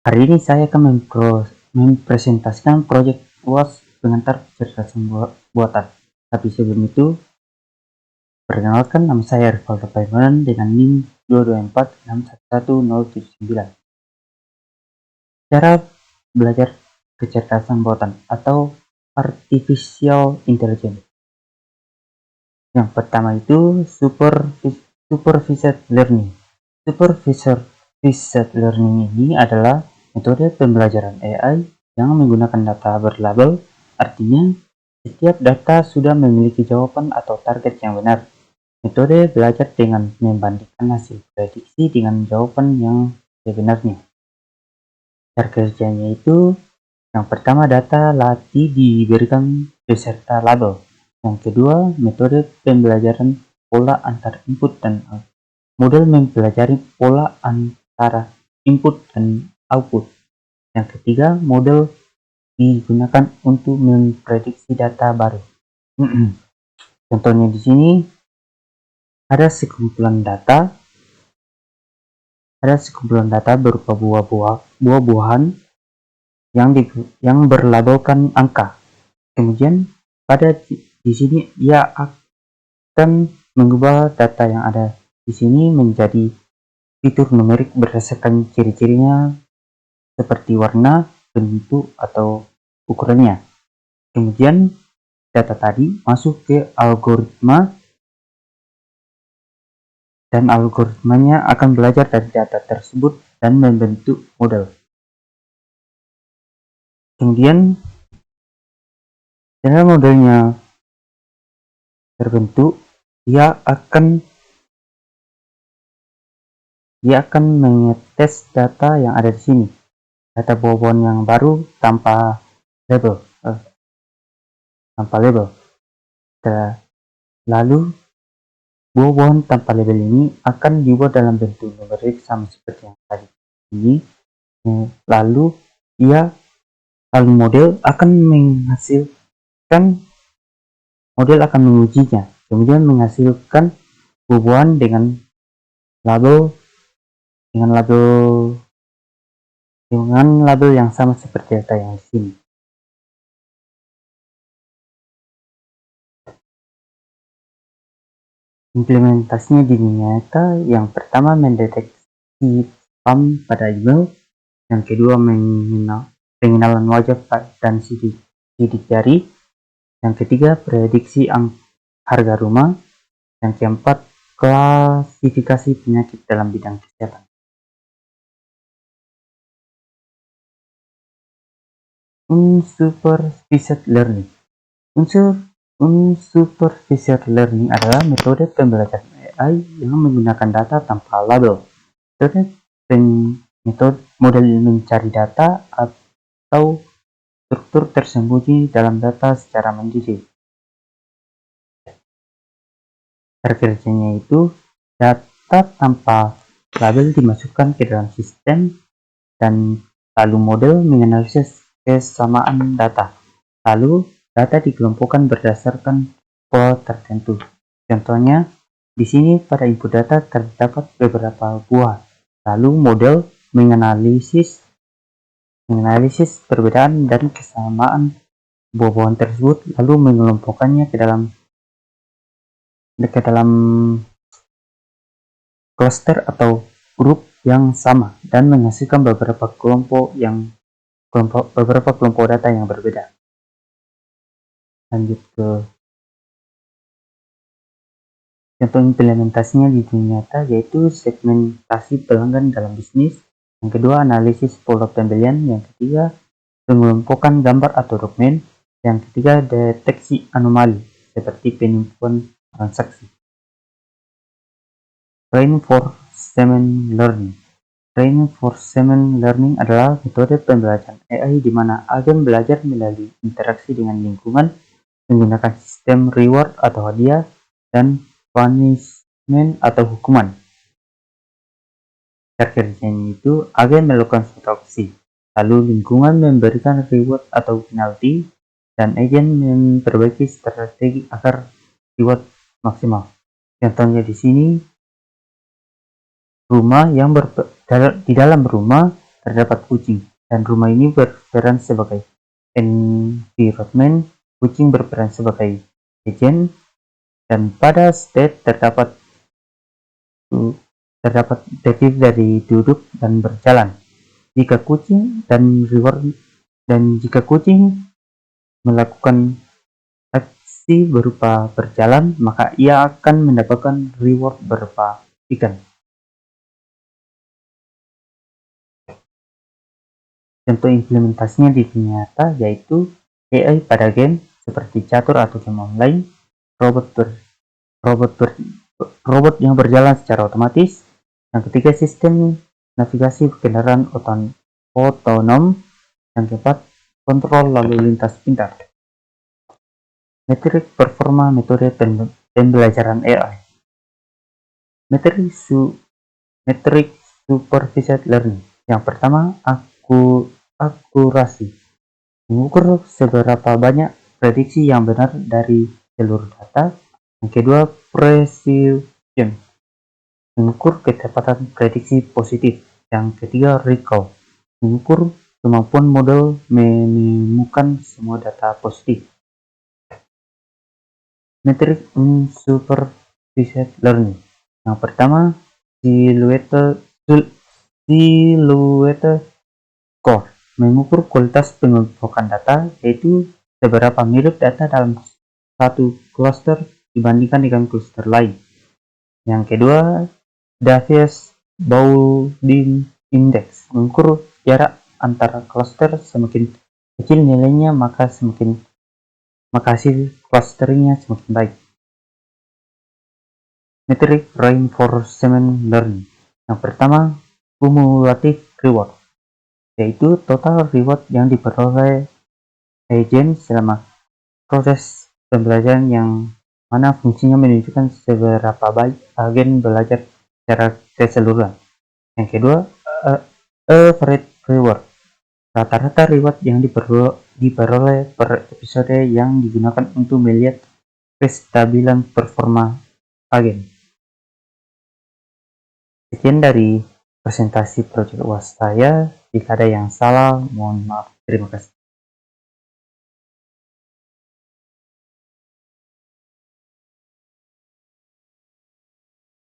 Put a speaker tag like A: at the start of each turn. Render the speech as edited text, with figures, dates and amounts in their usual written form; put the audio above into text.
A: Hari ini saya akan mempresentasikan proyek UAS pengantar kecerdasan buatan. Tapi sebelum itu, perkenalkan nama saya Rivaldo Paimanan dengan NIM 224611079. Cara belajar kecerdasan buatan atau artificial intelligence. Yang pertama itu supervised learning. Supervised learning ini adalah metode pembelajaran AI yang menggunakan data berlabel, artinya setiap data sudah memiliki jawaban atau target yang benar. Metode belajar dengan membandingkan hasil prediksi dengan jawaban yang sebenarnya. Cara kerjanya itu, yang pertama data latih diberikan beserta label. Yang kedua, metode pembelajaran pola antar input dan model mempelajari pola antara input dan output. Yang ketiga, model digunakan untuk memprediksi data baru. Contohnya di sini ada sekumpulan data berupa buah-buahan yang berlabelkan angka. Kemudian di sini ia akan mengubah data yang ada di sini menjadi fitur numerik berdasarkan ciri-cirinya seperti warna, bentuk, atau ukurannya. Kemudian data tadi masuk ke algoritma dan algoritmanya akan belajar dari data tersebut dan membentuk model. Kemudian setelah modelnya terbentuk, dia akan mengetes data yang ada di sini, data buah-buahan yang baru tanpa label. Lalu buah-buahan tanpa label ini akan dibuat dalam bentuk numerik sama seperti yang tadi ini. Lalu model akan mengujinya, kemudian menghasilkan buah-buahan dengan label yang sama seperti data yang di sini. Implementasinya di dunia nyata, yang pertama mendeteksi spam pada email, yang kedua pengenalan wajah dan sidik jari, yang ketiga prediksi harga rumah, yang keempat klasifikasi penyakit dalam bidang kesehatan. Unsupervised learning. Unsupervised learning adalah metode pembelajaran AI yang menggunakan data tanpa label. Metode model mencari data atau struktur tersembunyi dalam data secara mandiri. Cara kerjanya itu, data tanpa label dimasukkan ke dalam sistem dan lalu model menganalisis kesamaan data. Lalu data dikelompokkan berdasarkan pola tertentu. Contohnya, di sini pada input data terdapat beberapa buah. Lalu model menganalisis perbedaan dan kesamaan buah-buahan tersebut, lalu mengelompokkannya ke dalam cluster atau grup yang sama dan menghasilkan beberapa kelompok data yang berbeda. Lanjut ke contoh implementasinya di dunia nyata, yaitu segmentasi pelanggan dalam bisnis. Yang kedua, analisis pola pembelian. Yang ketiga, pengelompokan gambar atau dokumen. Yang ketiga, deteksi anomali seperti penipuan transaksi. Reinforcement learning. Reinforcement learning adalah metode pembelajaran AI di mana agen belajar melalui interaksi dengan lingkungan menggunakan sistem reward atau hadiah dan punishment atau hukuman. Cara kerjanya itu, agen melakukan suatu aksi, lalu lingkungan memberikan reward atau penalti, dan agen memperbaiki strategi agar reward maksimal. Contohnya di sini, di dalam rumah terdapat kucing, dan rumah ini berperan sebagai environment, kucing berperan sebagai agent, dan pada state terdapat terdiri dari duduk dan berjalan. Jika kucing melakukan aksi berupa berjalan, maka ia akan mendapatkan reward berupa ikan. Contoh implementasinya di dunia nyata yaitu AI pada game seperti catur atau game online, robot yang berjalan secara otomatis. Yang ketiga, sistem navigasi kendaraan otonom. Yang keempat, kontrol lalu lintas pintar. Metrik performa metode pembelajaran AI. Metrik supervised learning. Yang pertama, akurasi. Mengukur seberapa banyak prediksi yang benar dari seluruh data. Yang kedua, precision. Mengukur kecepatan prediksi positif. Yang ketiga, recall. Mengukur kemampuan model menemukan semua data positif. Metrik unsupervised learning. Yang pertama, silhouette score. Mengukur kualitas pengelompokan data, yaitu seberapa mirip data dalam satu cluster dibandingkan dengan cluster lain. Yang kedua, Davies-Bowling Index. Mengukur jarak antara cluster, semakin kecil nilainya maka hasil clusteringnya semakin baik. Metrik reinforcement learning. Yang pertama, cumulative reward, yaitu total reward yang diperoleh agent selama proses pembelajaran, yang mana fungsinya menunjukkan seberapa baik agen belajar secara keseluruhan. Yang kedua, average reward, rata-rata reward yang diperoleh per episode yang digunakan untuk melihat kestabilan performa agen. Sekian dari presentasi proyek UAS saya. Jika ada yang salah, mohon maaf. Terima kasih.